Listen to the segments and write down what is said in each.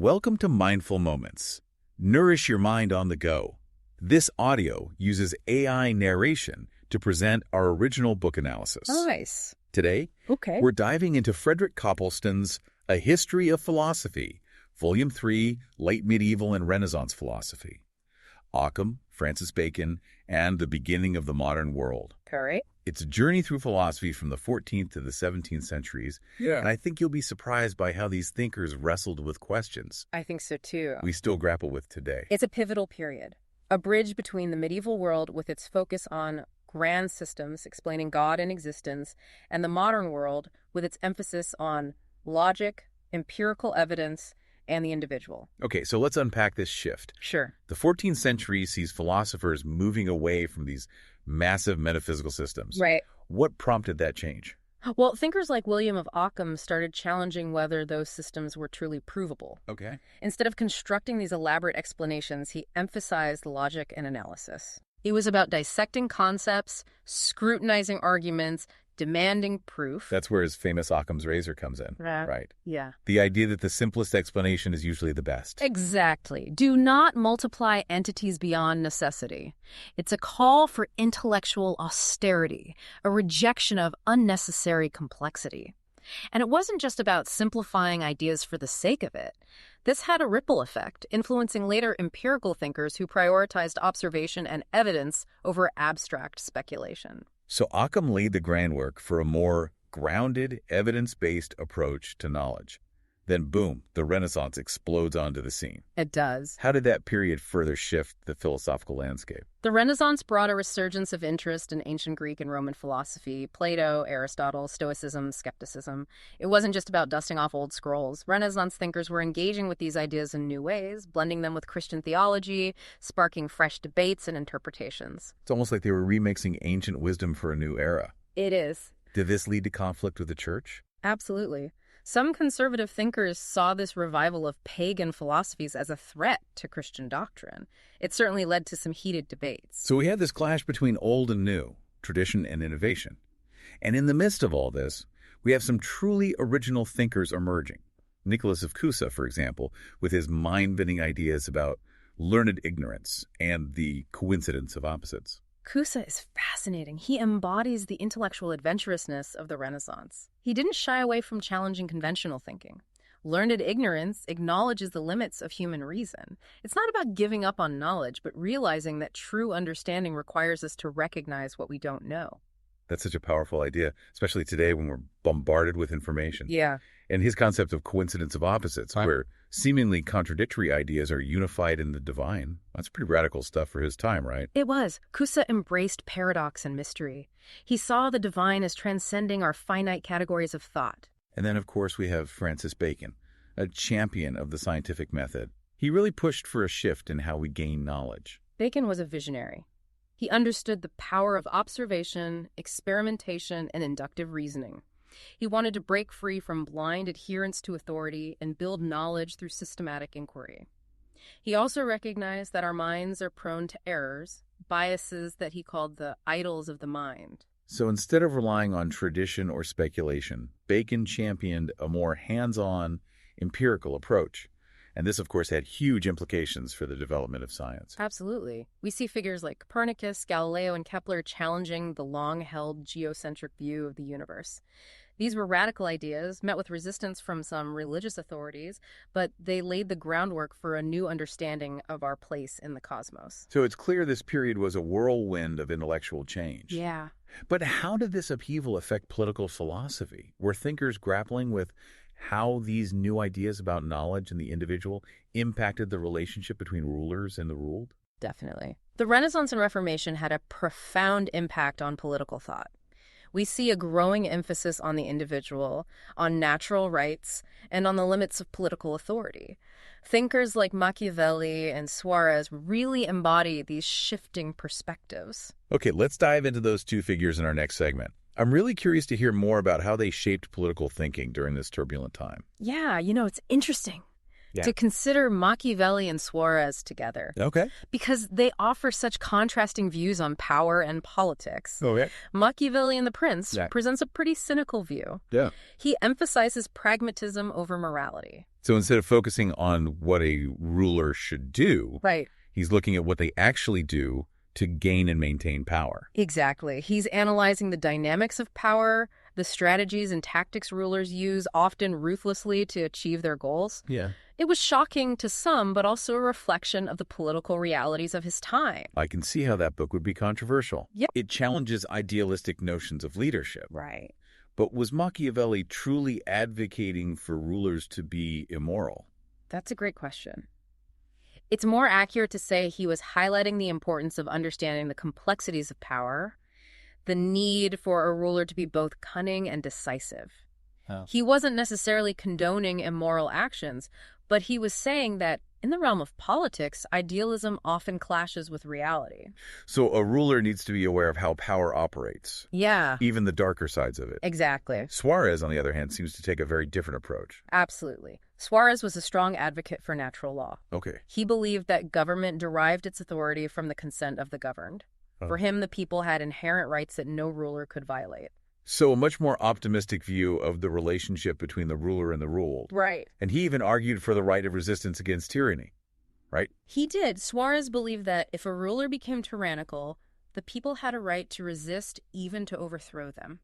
Welcome to Mindful Moments. Nourish your mind on the go. This audio uses AI narration to present our original book analysis. Nice. Today, we're diving into Frederick Copleston's A History of Philosophy, Volume 3, Late Medieval and Renaissance Philosophy. Ockham, Francis Bacon, and the Beginning of the Modern World. Correct. It's a journey through philosophy from the 14th to the 17th centuries, and I think you'll be surprised by how these thinkers wrestled with questions I think so too. we still grapple with today. It's a pivotal period, a bridge between the medieval world with its focus on grand systems explaining God and existence, and the modern world with its emphasis on logic, empirical evidence, and the individual. Okay, so let's unpack this shift. Sure. The 14th century sees philosophers moving away from these massive metaphysical systems. Right. What prompted that change? Well, thinkers like William of Ockham started challenging whether those systems were truly provable. Okay. Instead of constructing these elaborate explanations, he emphasized logic and analysis. It was about dissecting concepts, scrutinizing arguments, demanding proof. That's where his famous Occam's razor comes in. Right. Yeah. The idea that the simplest explanation is usually the best. Exactly. Do not multiply entities beyond necessity. It's a call for intellectual austerity, a rejection of unnecessary complexity. And it wasn't just about simplifying ideas for the sake of it. This had a ripple effect, influencing later empirical thinkers who prioritized observation and evidence over abstract speculation. So Occam laid the groundwork for a more grounded, evidence-based approach to knowledge. Then boom, the Renaissance explodes onto the scene. It does. How did that period further shift the philosophical landscape? The Renaissance brought a resurgence of interest in ancient Greek and Roman philosophy, Plato, Aristotle, Stoicism, skepticism. It wasn't just about dusting off old scrolls. Renaissance thinkers were engaging with these ideas in new ways, blending them with Christian theology, sparking fresh debates and interpretations. It's almost like they were remixing ancient wisdom for a new era. It is. Did this lead to conflict with the church? Absolutely. Some conservative thinkers saw this revival of pagan philosophies as a threat to Christian doctrine. It certainly led to some heated debates. So we had this clash between old and new, tradition and innovation. And in the midst of all this, we have some truly original thinkers emerging. Nicholas of Cusa, for example, with his mind-bending ideas about learned ignorance and the coincidence of opposites. Cusa is fascinating. He embodies the intellectual adventurousness of the Renaissance. He didn't shy away from challenging conventional thinking. Learned ignorance acknowledges the limits of human reason. It's not about giving up on knowledge, but realizing that true understanding requires us to recognize what we don't know. That's such a powerful idea, especially today when we're bombarded with information. Yeah. And his concept of coincidence of opposites, where seemingly contradictory ideas are unified in the divine, that's pretty radical stuff for his time, right? It was. Cusa embraced paradox and mystery. He saw the divine as transcending our finite categories of thought. And then, of course, we have Francis Bacon, a champion of the scientific method. He really pushed for a shift in how we gain knowledge. Bacon was a visionary. He understood the power of observation, experimentation, and inductive reasoning. He wanted to break free from blind adherence to authority and build knowledge through systematic inquiry. He also recognized that our minds are prone to errors, biases that he called the idols of the mind. So instead of relying on tradition or speculation, Bacon championed a more hands-on, empirical approach. And this, of course, had huge implications for the development of science. Absolutely. We see figures like Copernicus, Galileo, and Kepler challenging the long-held geocentric view of the universe. These were radical ideas, met with resistance from some religious authorities, but they laid the groundwork for a new understanding of our place in the cosmos. So it's clear this period was a whirlwind of intellectual change. Yeah. But how did this upheaval affect political philosophy? Were thinkers grappling with how these new ideas about knowledge and the individual impacted the relationship between rulers and the ruled? Definitely. The Renaissance and Reformation had a profound impact on political thought. We see a growing emphasis on the individual, on natural rights, and on the limits of political authority. Thinkers like Machiavelli and Suarez really embody these shifting perspectives. Okay, let's dive into those two figures in our next segment. I'm really curious to hear more about how they shaped political thinking during this turbulent time. Yeah, it's interesting to consider Machiavelli and Suarez together. Okay. Because they offer such contrasting views on power and politics. Okay. Machiavelli in The Prince presents a pretty cynical view. Yeah. He emphasizes pragmatism over morality. So instead of focusing on what a ruler should do, Right. he's looking at what they actually do to gain and maintain power. Exactly. He's analyzing the dynamics of power, the strategies and tactics rulers use, often ruthlessly, to achieve their goals. Yeah. It was shocking to some, but also a reflection of the political realities of his time. I can see how that book would be controversial. Yep. It challenges idealistic notions of leadership. Right. But was Machiavelli truly advocating for rulers to be immoral? That's a great question. It's more accurate to say he was highlighting the importance of understanding the complexities of power, the need for a ruler to be both cunning and decisive. Oh. He wasn't necessarily condoning immoral actions, but he was saying that in the realm of politics, idealism often clashes with reality. So a ruler needs to be aware of how power operates, Yeah, even the darker sides of it. exactly. Suarez, on the other hand, seems to take a very different approach. Absolutely. Suarez was a strong advocate for natural law. Okay. He believed that government derived its authority from the consent of the governed. For him, the people had inherent rights that no ruler could violate. So a much more optimistic view of the relationship between the ruler and the ruled. Right. And he even argued for the right of resistance against tyranny, right? He did. Suarez believed that if a ruler became tyrannical, the people had a right to resist, even to overthrow them.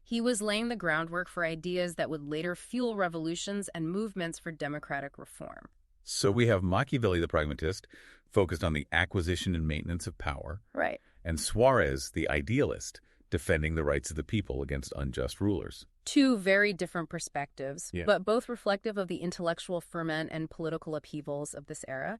He was laying the groundwork for ideas that would later fuel revolutions and movements for democratic reform. So we have Machiavelli, the pragmatist, focused on the acquisition and maintenance of power, Right. and Suarez, the idealist, defending the rights of the people against unjust rulers. Two very different perspectives, Yeah. but both reflective of the intellectual ferment and political upheavals of this era.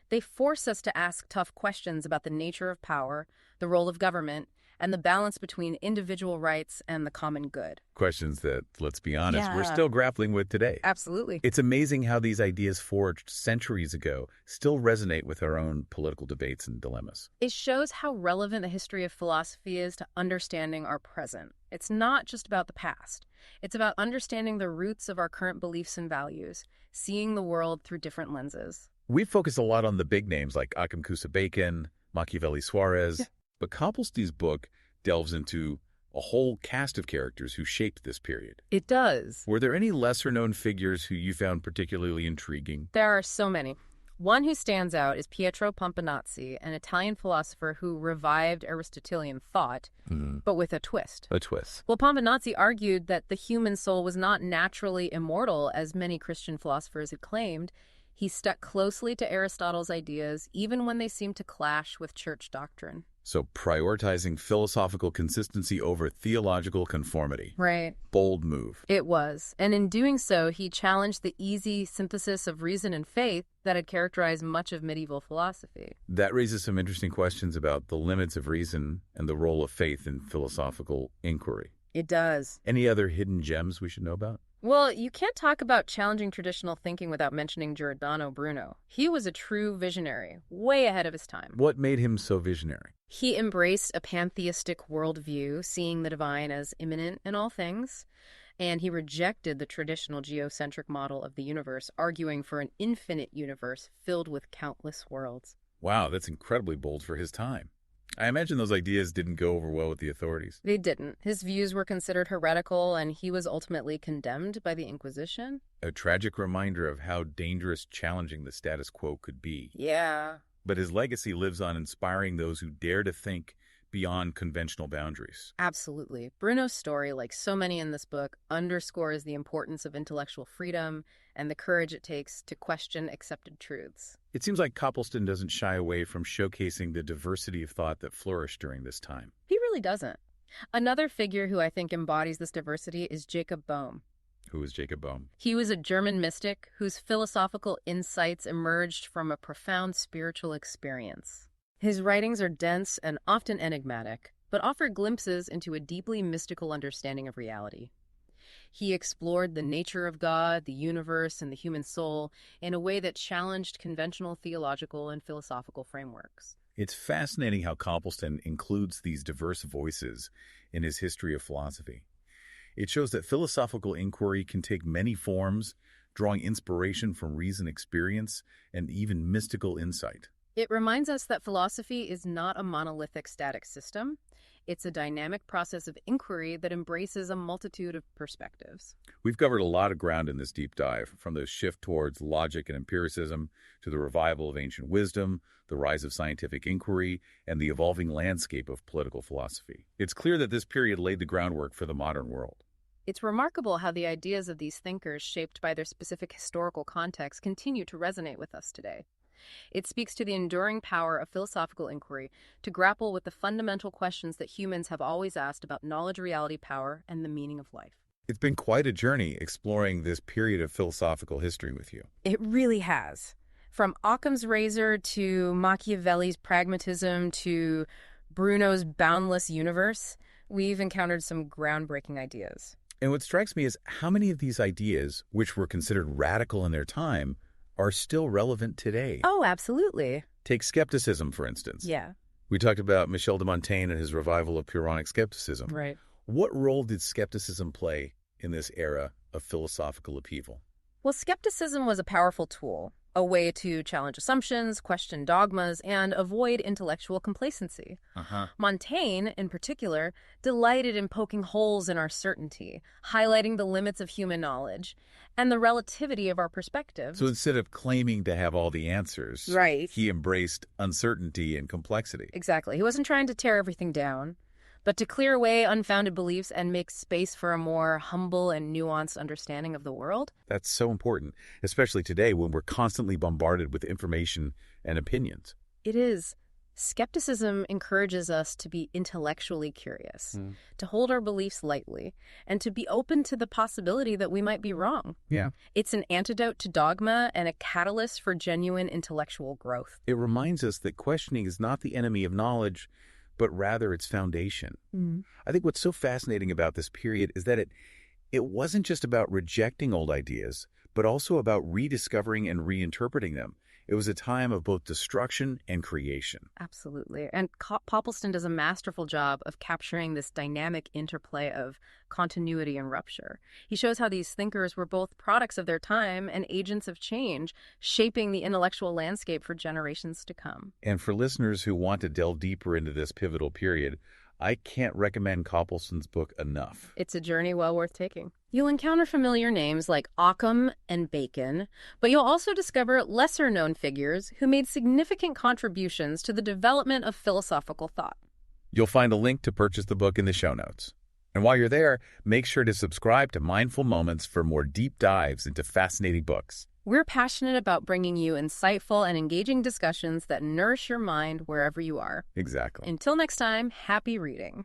They force us to ask tough questions about the nature of power, the role of government, and the balance between individual rights and the common good. Questions that, let's be honest, we're Yeah. still grappling with today. Absolutely. It's amazing how these ideas forged centuries ago still resonate with our own political debates and dilemmas. It shows how relevant the history of philosophy is to understanding our present. It's not just about the past. It's about understanding the roots of our current beliefs and values, seeing the world through different lenses. We focus a lot on the big names like Ockham, Bacon, Machiavelli, Suarez, Yeah. but Copleston's book delves into a whole cast of characters who shaped this period. It does. Were there any lesser-known figures who you found particularly intriguing? There are so many. One who stands out is Pietro Pomponazzi, an Italian philosopher who revived Aristotelian thought, but with a twist. A twist. Well, Pomponazzi argued that the human soul was not naturally immortal, as many Christian philosophers had claimed. He stuck closely to Aristotle's ideas, even when they seemed to clash with church doctrine. So prioritizing philosophical consistency over theological conformity. Right. Bold move. It was. And in doing so, he challenged the easy synthesis of reason and faith that had characterized much of medieval philosophy. That raises some interesting questions about the limits of reason and the role of faith in philosophical inquiry. It does. Any other hidden gems we should know about? Well, you can't talk about challenging traditional thinking without mentioning Giordano Bruno. He was a true visionary, way ahead of his time. What made him so visionary? He embraced a pantheistic worldview, seeing the divine as immanent in all things, and he rejected the traditional geocentric model of the universe, arguing for an infinite universe filled with countless worlds. Wow, that's incredibly bold for his time. I imagine those ideas didn't go over well with the authorities. They didn't. His views were considered heretical, and he was ultimately condemned by the Inquisition. A tragic reminder of how dangerous challenging the status quo could be. Yeah. But his legacy lives on inspiring those who dare to think beyond conventional boundaries. Absolutely. Bruno's story, like so many in this book, underscores the importance of intellectual freedom and the courage it takes to question accepted truths. It seems like Copleston doesn't shy away from showcasing the diversity of thought that flourished during this time. He really doesn't. Another figure who I think embodies this diversity is Jacob Boehme. Who was Jacob Boehme? He was a German mystic whose philosophical insights emerged from a profound spiritual experience. His writings are dense and often enigmatic, but offer glimpses into a deeply mystical understanding of reality. He explored the nature of God, the universe, and the human soul in a way that challenged conventional theological and philosophical frameworks. It's fascinating how Copleston includes these diverse voices in his history of philosophy. It shows that philosophical inquiry can take many forms, drawing inspiration from reasoned experience and even mystical insight. It reminds us that philosophy is not a monolithic static system. It's a dynamic process of inquiry that embraces a multitude of perspectives. We've covered a lot of ground in this deep dive, from the shift towards logic and empiricism to the revival of ancient wisdom, the rise of scientific inquiry, and the evolving landscape of political philosophy. It's clear that this period laid the groundwork for the modern world. It's remarkable how the ideas of these thinkers, shaped by their specific historical context, continue to resonate with us today. It speaks to the enduring power of philosophical inquiry to grapple with the fundamental questions that humans have always asked about knowledge, reality, power, and the meaning of life. It's been quite a journey exploring this period of philosophical history with you. It really has. From Occam's razor to Machiavelli's pragmatism to Bruno's boundless universe, we've encountered some groundbreaking ideas. And what strikes me is how many of these ideas, which were considered radical in their time, are still relevant today. Oh, absolutely. Take skepticism, for instance. Yeah. We talked about Michel de Montaigne and his revival of Pyrrhonic skepticism. Right. What role did skepticism play in this era of philosophical upheaval? Well, skepticism was a powerful tool, a way to challenge assumptions, question dogmas, and avoid intellectual complacency. Montaigne, in particular, delighted in poking holes in our certainty, highlighting the limits of human knowledge and the relativity of our perspectives. So instead of claiming to have all the answers, Right. he embraced uncertainty and complexity. Exactly. He wasn't trying to tear everything down, but to clear away unfounded beliefs and make space for a more humble and nuanced understanding of the world. That's so important, especially today when we're constantly bombarded with information and opinions. It is. Skepticism encourages us to be intellectually curious, to hold our beliefs lightly, and to be open to the possibility that we might be wrong. Yeah. It's an antidote to dogma and a catalyst for genuine intellectual growth. It reminds us that questioning is not the enemy of knowledge, but rather its foundation. I think what's so fascinating about this period is that it wasn't just about rejecting old ideas, but also about rediscovering and reinterpreting them. It was a time of both destruction and creation. Absolutely. And Copleston does a masterful job of capturing this dynamic interplay of continuity and rupture. He shows how these thinkers were both products of their time and agents of change, shaping the intellectual landscape for generations to come. And for listeners who want to delve deeper into this pivotal period, I can't recommend Copleston's book enough. It's a journey well worth taking. You'll encounter familiar names like Ockham and Bacon, but you'll also discover lesser-known figures who made significant contributions to the development of philosophical thought. You'll find a link to purchase the book in the show notes. And while you're there, make sure to subscribe to Mindful Moments for more deep dives into fascinating books. We're passionate about bringing you insightful and engaging discussions that nourish your mind wherever you are. Exactly. Until next time, happy reading.